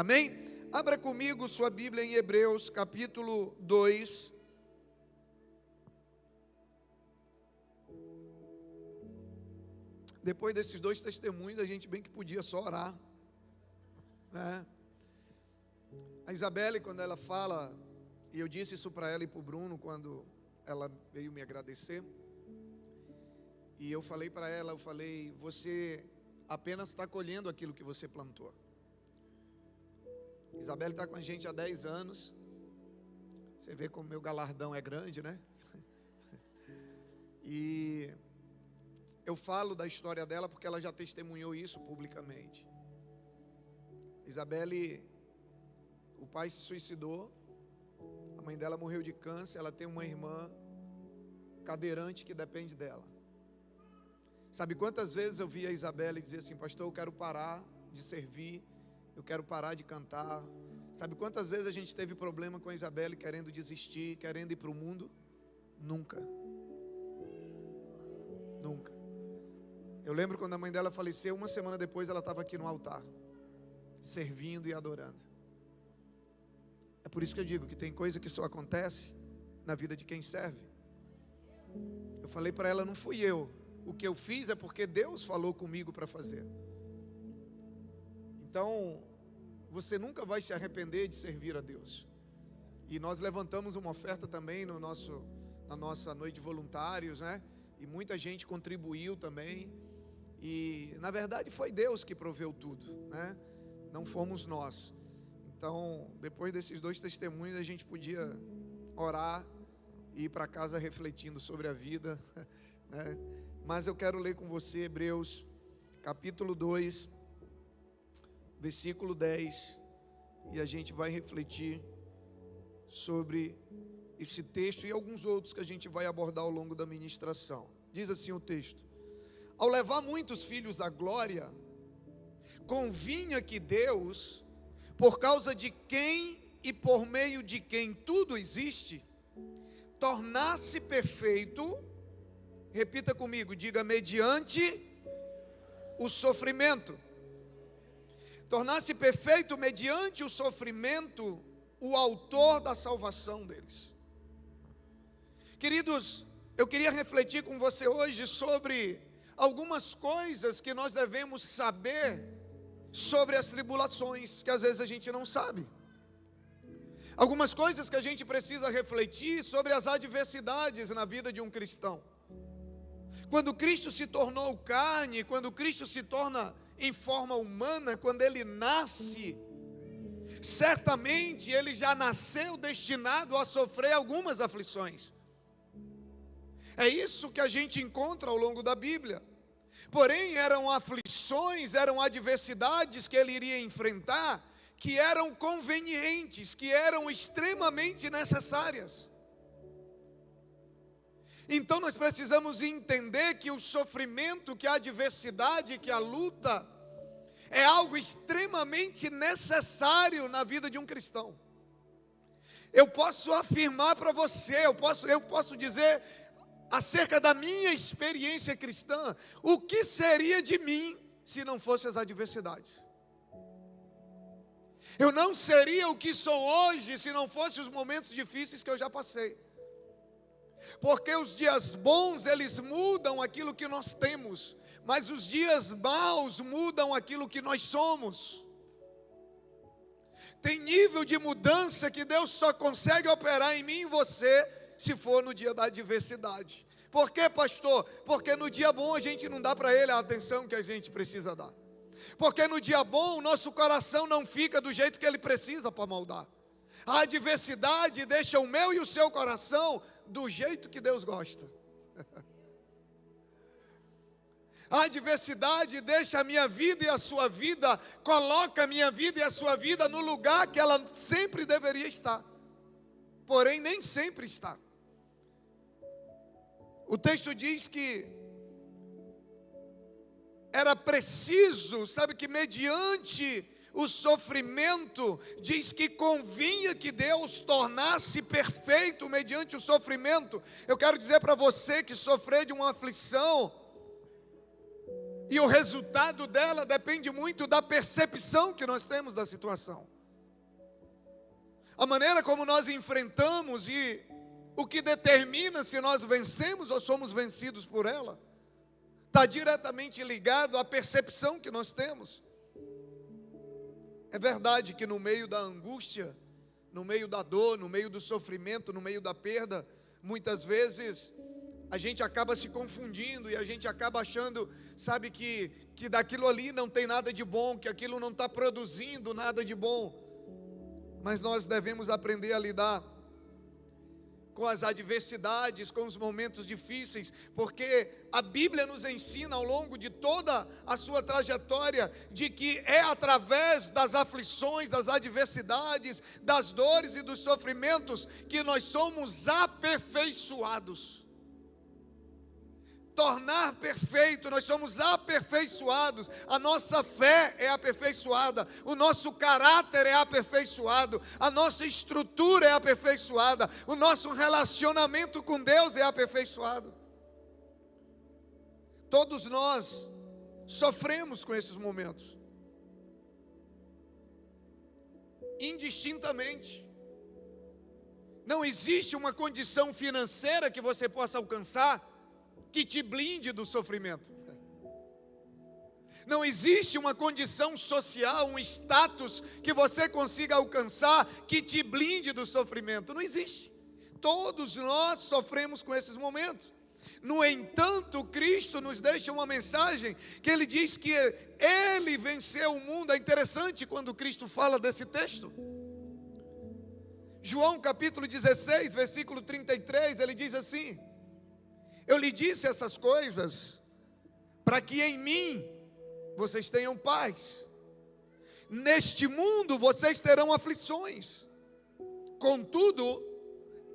Amém? Abra comigo sua Bíblia em Hebreus, capítulo 2. Depois desses dois testemunhos, a gente bem que podia só orar, né? A Isabelle, quando ela fala, e eu disse isso para ela e para o Bruno, quando ela veio me agradecer, e eu falei para ela, você apenas está colhendo aquilo que você plantou. Isabelle está com a gente há 10 anos, você vê como meu galardão é grande, né? E eu falo da história dela porque ela já testemunhou isso publicamente. Isabelle, o pai se suicidou, a mãe dela morreu de câncer, ela tem uma irmã cadeirante que depende dela. Sabe quantas vezes eu vi a Isabelle dizer assim: pastor, eu quero parar de servir, eu quero parar de cantar. Sabe quantas vezes a gente teve problema com a Isabelle, querendo desistir, querendo ir para o mundo? Nunca. Nunca. Eu lembro quando a mãe dela faleceu, uma semana depois ela estava aqui no altar, servindo e adorando. É por isso que eu digo que tem coisa que só acontece na vida de quem serve. Eu falei para ela, não fui eu. O que eu fiz é porque Deus falou comigo para fazer. Então, você nunca vai se arrepender de servir a Deus. E nós levantamos uma oferta também na nossa noite de voluntários, né? E muita gente contribuiu também. E na verdade foi Deus que proveu tudo, né? Não fomos nós. Então, depois desses dois testemunhos, a gente podia orar e ir para casa refletindo sobre a vida, né? Mas eu quero ler com você Hebreus, capítulo 2, versículo 10, e a gente vai refletir sobre esse texto e alguns outros que a gente vai abordar ao longo da ministração. Diz assim o texto: ao levar muitos filhos à glória, convinha que Deus, por causa de quem e por meio de quem tudo existe, tornasse perfeito, repita comigo, diga, mediante o sofrimento. Tornasse perfeito mediante o sofrimento o autor da salvação deles. Queridos, eu queria refletir com você hoje sobre algumas coisas que nós devemos saber sobre as tribulações, que às vezes a gente não sabe. Algumas coisas que a gente precisa refletir sobre as adversidades na vida de um cristão. Quando Cristo se tornou carne, quando Cristo se torna em forma humana, quando Ele nasce, certamente Ele já nasceu destinado a sofrer algumas aflições. É isso que a gente encontra ao longo da Bíblia. Porém, eram aflições, eram adversidades que Ele iria enfrentar, que eram convenientes, que eram extremamente necessárias. Então nós precisamos entender que o sofrimento, que a adversidade, que a luta é algo extremamente necessário na vida de um cristão. Eu posso afirmar para você, eu posso dizer acerca da minha experiência cristã, o que seria de mim se não fossem as adversidades? Eu não seria o que sou hoje se não fossem os momentos difíceis que eu já passei. Porque os dias bons, eles mudam aquilo que nós temos, mas os dias maus mudam aquilo que nós somos. Tem nível de mudança que Deus só consegue operar em mim e em você se for no dia da adversidade. Por quê, pastor? Porque no dia bom a gente não dá para Ele a atenção que a gente precisa dar. Porque no dia bom o nosso coração não fica do jeito que ele precisa para moldar. A adversidade deixa o meu e o seu coração do jeito que Deus gosta. A adversidade deixa a minha vida e a sua vida, coloca a minha vida e a sua vida no lugar que ela sempre deveria estar. Porém, nem sempre está. O texto diz que era preciso, sabe, que mediante o sofrimento, diz que convinha que Deus tornasse perfeito mediante o sofrimento. Eu quero dizer para você que sofrer de uma aflição E o resultado dela depende muito da percepção que nós temos da situação. A maneira como nós enfrentamos e o que determina se nós vencemos ou somos vencidos por ela, está diretamente ligado à percepção que nós temos. É verdade que no meio da angústia, no meio da dor, no meio do sofrimento, no meio da perda, muitas vezes a gente acaba se confundindo e a gente acaba achando, sabe, que daquilo ali não tem nada de bom, que aquilo não está produzindo nada de bom. Mas nós devemos aprender a lidar com as adversidades, com os momentos difíceis, porque a Bíblia nos ensina ao longo de toda a sua trajetória, de que é através das aflições, das adversidades, das dores e dos sofrimentos, que nós somos aperfeiçoados. Tornar perfeito, nós somos aperfeiçoados, a nossa fé é aperfeiçoada, o nosso caráter é aperfeiçoado, a nossa estrutura é aperfeiçoada, o nosso relacionamento com Deus é aperfeiçoado. Todos nós sofremos com esses momentos, indistintamente. Não existe uma condição financeira que você possa alcançar que te blinde do sofrimento. Não existe uma condição social, um status que você consiga alcançar que te blinde do sofrimento. Não existe. Todos nós sofremos com esses momentos. No entanto, Cristo nos deixa uma mensagem que Ele diz que Ele venceu o mundo. É interessante quando Cristo fala desse texto. João capítulo 16, versículo 33, Ele diz assim: eu lhe disse essas coisas para que em mim vocês tenham paz. Neste mundo vocês terão aflições. Contudo,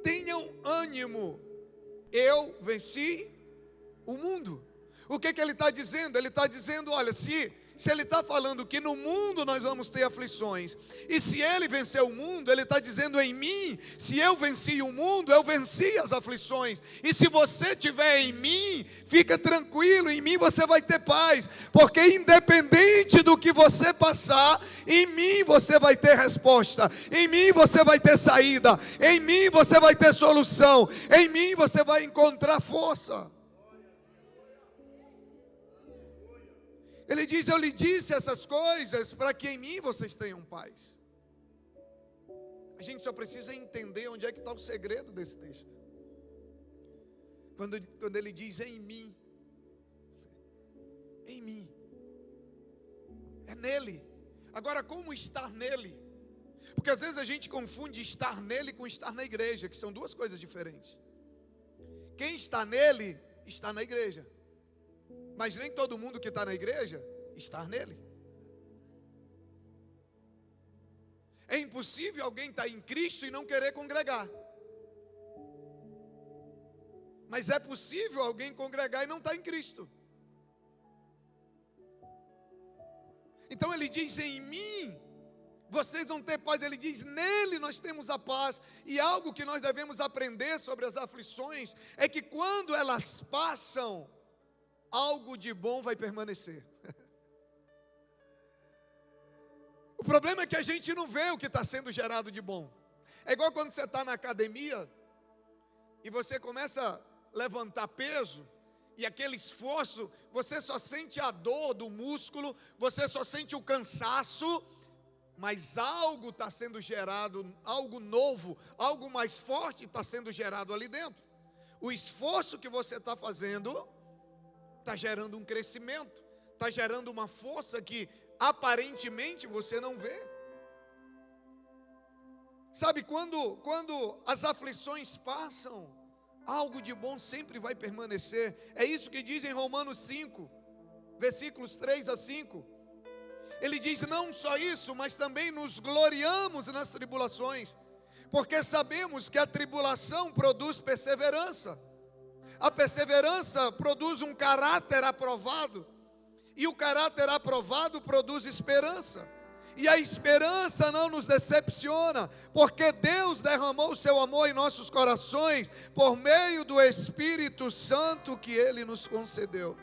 tenham ânimo. Eu venci o mundo. O que ele está dizendo? Ele está dizendo, olha, se ele está falando que no mundo nós vamos ter aflições, e se ele venceu o mundo, ele está dizendo em mim, se eu venci o mundo, eu venci as aflições, e se você estiver em mim, fica tranquilo, em mim você vai ter paz, porque independente do que você passar, em mim você vai ter resposta, em mim você vai ter saída, em mim você vai ter solução, em mim você vai encontrar força. Ele diz, eu lhe disse essas coisas para que em mim vocês tenham paz. A gente só precisa entender onde é que está o segredo desse texto. Quando ele diz em mim, é nele. Agora, como estar nele? Porque às vezes a gente confunde estar nele com estar na igreja, que são duas coisas diferentes. Quem está nele, está na igreja. Mas nem todo mundo que está na igreja está nele. É impossível alguém estar em Cristo e não querer congregar. Mas é possível alguém congregar e não estar em Cristo. Então ele diz, em mim vocês vão ter paz. Ele diz, nele nós temos a paz. E algo que nós devemos aprender sobre as aflições é que quando elas passam, algo de bom vai permanecer. O problema é que a gente não vê o que está sendo gerado de bom. É igual quando você está na academia e você começa a levantar peso, e aquele esforço, você só sente a dor do músculo, você só sente o cansaço, mas algo está sendo gerado, algo novo, algo mais forte está sendo gerado ali dentro. O esforço que você está fazendo está gerando um crescimento, está gerando uma força que aparentemente você não vê. Sabe, quando as aflições passam, algo de bom sempre vai permanecer. É isso que diz em Romanos 5, versículos 3 a 5. Ele diz, não só isso, mas também nos gloriamos nas tribulações, porque sabemos que a tribulação produz perseverança. A perseverança produz um caráter aprovado, e o caráter aprovado produz esperança. E a esperança não nos decepciona, porque Deus derramou o seu amor em nossos corações, por meio do Espírito Santo que Ele nos concedeu.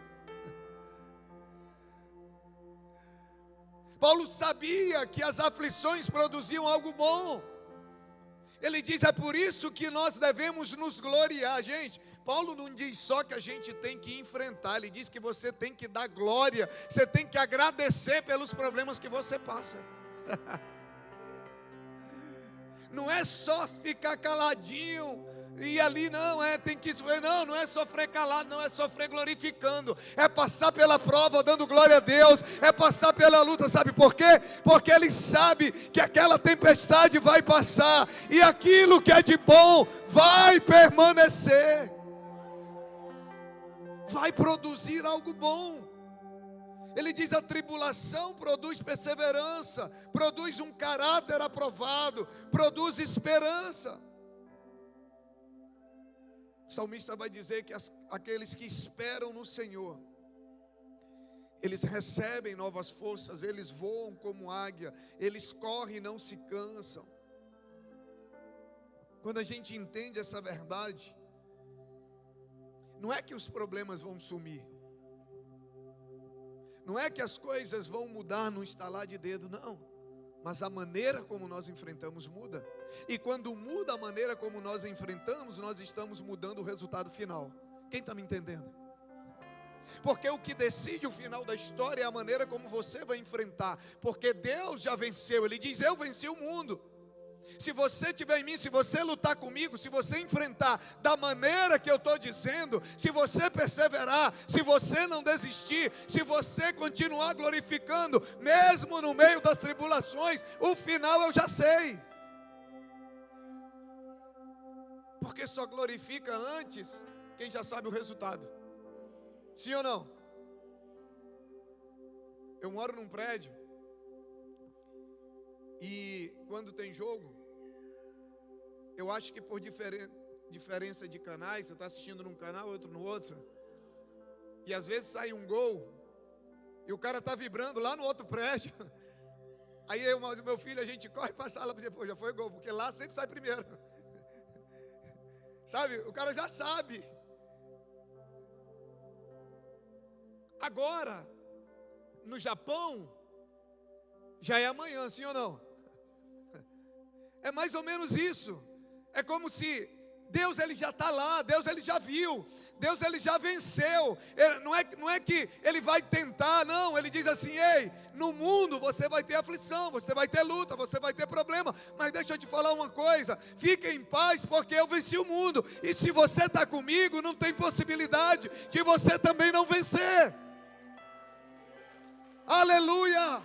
Paulo sabia que as aflições produziam algo bom. Ele diz, é por isso que nós devemos nos gloriar. Gente, Paulo não diz só que a gente tem que enfrentar, ele diz que você tem que dar glória, você tem que agradecer pelos problemas que você passa. Não é só ficar caladinho e ali tem que sofrer, não é sofrer calado, não é sofrer glorificando, é passar pela prova dando glória a Deus, é passar pela luta, sabe por quê? Porque ele sabe que aquela tempestade vai passar, e aquilo que é de bom vai permanecer, vai produzir algo bom. Ele diz, a tribulação produz perseverança, produz um caráter aprovado, produz esperança. O salmista vai dizer que aqueles que esperam no Senhor, eles recebem novas forças, eles voam como águia, eles correm e não se cansam. Quando a gente entende essa verdade, não é que os problemas vão sumir, não é que as coisas vão mudar no estalar de dedo, não. Mas a maneira como nós enfrentamos muda. E quando muda a maneira como nós enfrentamos, nós estamos mudando o resultado final. Quem está me entendendo? Porque o que decide o final da história é a maneira como você vai enfrentar. Porque Deus já venceu, Ele diz, eu venci o mundo. Se você estiver em mim, se você lutar comigo, se você enfrentar da maneira que eu estou dizendo, se você perseverar, se você não desistir, se você continuar glorificando, mesmo no meio das tribulações, o final eu já sei. Porque só glorifica antes quem já sabe o resultado. Sim ou não? Eu moro num prédio e quando tem jogo, eu acho que por diferença de canais, você está assistindo num canal, outro no outro, e às vezes sai um gol, e o cara está vibrando lá no outro prédio, aí eu e meu filho, a gente corre para a sala para dizer, pô, já foi gol, porque lá sempre sai primeiro, sabe, o cara já sabe. Agora, no Japão, já é amanhã, sim ou não? É mais ou menos isso. É como se Deus ele já está lá, Deus ele já viu, Deus ele já venceu. Não é que ele vai tentar, não. Ele diz assim, ei, no mundo você vai ter aflição, você vai ter luta, você vai ter problema. Mas deixa eu te falar uma coisa, fique em paz porque eu venci o mundo. E se você está comigo, não tem possibilidade de você também não vencer. Aleluia!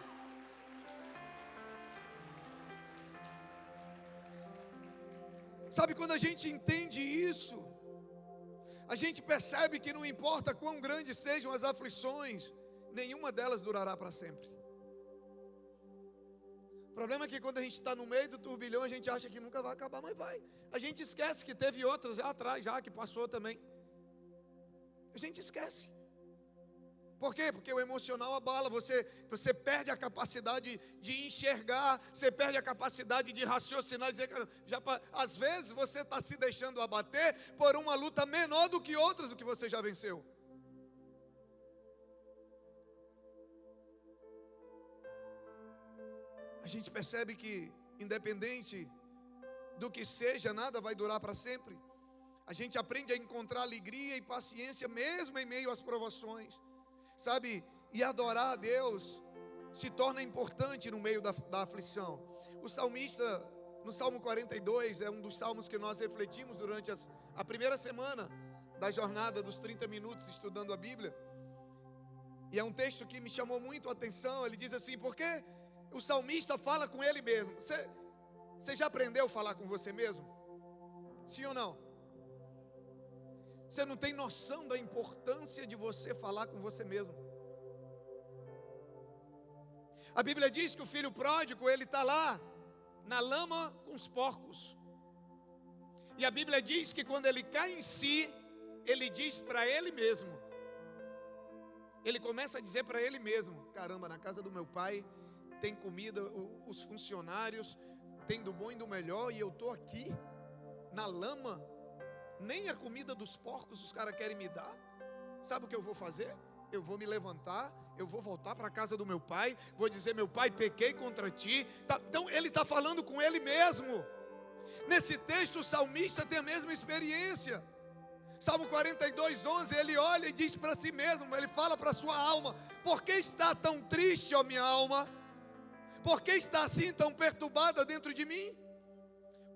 Sabe, quando a gente entende isso, a gente percebe que não importa quão grandes sejam as aflições, nenhuma delas durará para sempre. O problema é que quando a gente está no meio do turbilhão, a gente acha que nunca vai acabar, mas vai. A gente esquece que teve outras já atrás, já que passou também. A gente esquece. Por quê? Porque o emocional abala, você perde a capacidade de enxergar, você perde a capacidade de raciocinar, dizer, às vezes você está se deixando abater por uma luta menor do que outras do que você já venceu. A gente percebe que, independente do que seja, nada vai durar para sempre. A gente aprende a encontrar alegria e paciência mesmo em meio às provações. Sabe, e adorar a Deus se torna importante no meio da aflição. O salmista, no Salmo 42, é um dos salmos que nós refletimos durante a primeira semana da jornada dos 30 minutos estudando a Bíblia. E é um texto que me chamou muito a atenção. Ele diz assim, porque o salmista fala com ele mesmo. Você já aprendeu a falar com você mesmo? Sim ou não? Você não tem noção da importância de você falar com você mesmo. A Bíblia diz que o filho pródigo, ele está lá, na lama com os porcos. E a Bíblia diz que quando ele cai em si, ele diz para ele mesmo. Ele começa a dizer para ele mesmo, caramba, na casa do meu pai tem comida, os funcionários tem do bom e do melhor, e eu estou aqui, na lama. Nem a comida dos porcos os caras querem me dar. Sabe o que eu vou fazer? eu vou me levantar, eu vou voltar para a casa do meu pai, vou dizer, meu pai, pequei contra ti. Então ele está falando com ele mesmo. Nesse texto o salmista tem a mesma experiência. Salmo 42:11, ele olha e diz para si mesmo, ele fala para a sua alma: por que está tão triste, ó minha alma? Por que está assim tão perturbada dentro de mim?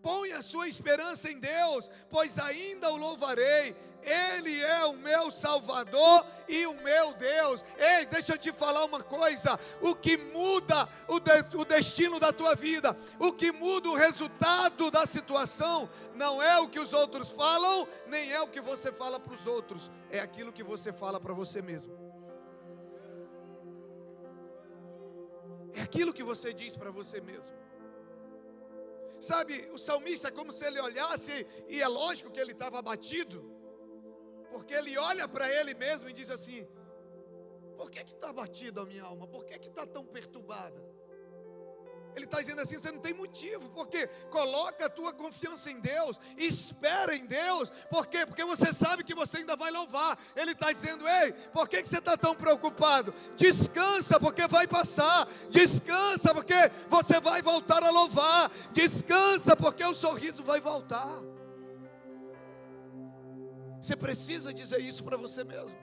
Põe a sua esperança em Deus, pois ainda o louvarei. Ele é o meu Salvador e o meu Deus. Ei, deixa eu te falar uma coisa: o que muda o destino da tua vida, o que muda o resultado da situação, não é o que os outros falam, nem é o que você fala para os outros, é aquilo que você fala para você mesmo. É aquilo que você diz para você mesmo. Sabe, o salmista é como se ele olhasse, e é lógico que ele estava abatido, porque ele olha para ele mesmo e diz assim: por que está abatida a minha alma? Por que está tão perturbada? Ele está dizendo assim: você não tem motivo, porque coloca a tua confiança em Deus, espera em Deus. Por quê? Porque você sabe que você ainda vai louvar. Ele está dizendo: ei, por que você está tão preocupado? Descansa, porque vai passar. Descansa, porque você vai voltar a louvar. Descansa, porque o sorriso vai voltar. Você precisa dizer isso para você mesmo,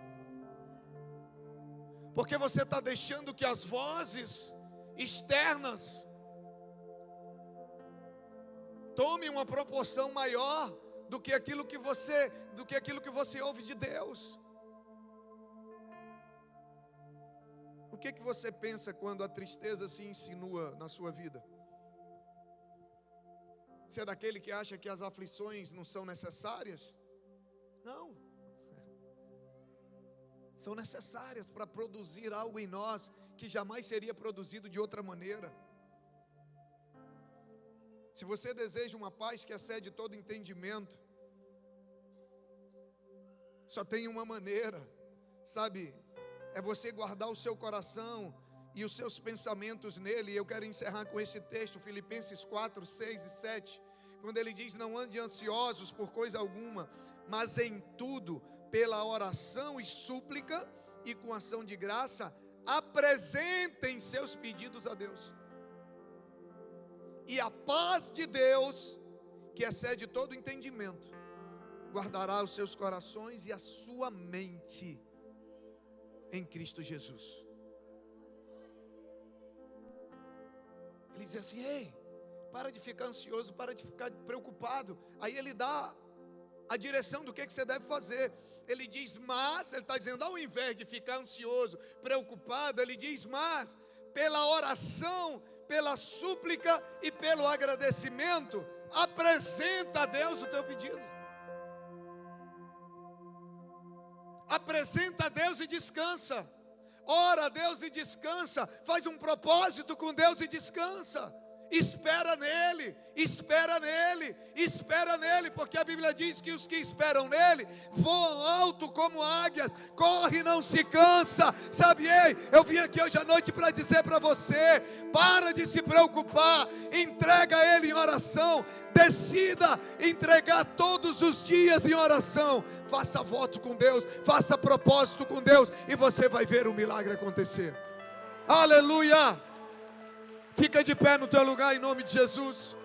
porque você está deixando que as vozes externas tome uma proporção maior do que aquilo que você ouve de Deus. O que você pensa quando a tristeza se insinua na sua vida? Você é daquele que acha que as aflições não são necessárias? Não. São necessárias para produzir algo em nós que jamais seria produzido de outra maneira. Se você deseja uma paz que excede todo entendimento, só tem uma maneira, sabe? É você guardar o seu coração e os seus pensamentos nele. E eu quero encerrar com esse texto, Filipenses 4, 6 e 7, quando ele diz: não ande ansiosos por coisa alguma, mas em tudo, pela oração e súplica e com ação de graça, apresentem seus pedidos a Deus. E a paz de Deus, que excede todo entendimento, guardará os seus corações e a sua mente em Cristo Jesus. Ele diz assim: ei, para de ficar ansioso, para de ficar preocupado. Aí ele dá a direção do que você deve fazer. Ele diz: mas, ele está dizendo, ao invés de ficar ansioso, preocupado, ele diz: mas, pela oração, pela súplica e pelo agradecimento, apresenta a Deus o teu pedido. Apresenta a Deus e descansa. Ora a Deus e descansa. Faz um propósito com Deus e descansa. Espera nele, espera nele, espera nele, porque a Bíblia diz que os que esperam nele voam alto como águias, corre e não se cansa. Sabe, ei, eu vim aqui hoje à noite para dizer para você: para de se preocupar, entrega a ele em oração, decida entregar todos os dias em oração, faça voto com Deus, faça propósito com Deus, e você vai ver o milagre acontecer. Aleluia! Fica de pé no teu lugar em nome de Jesus.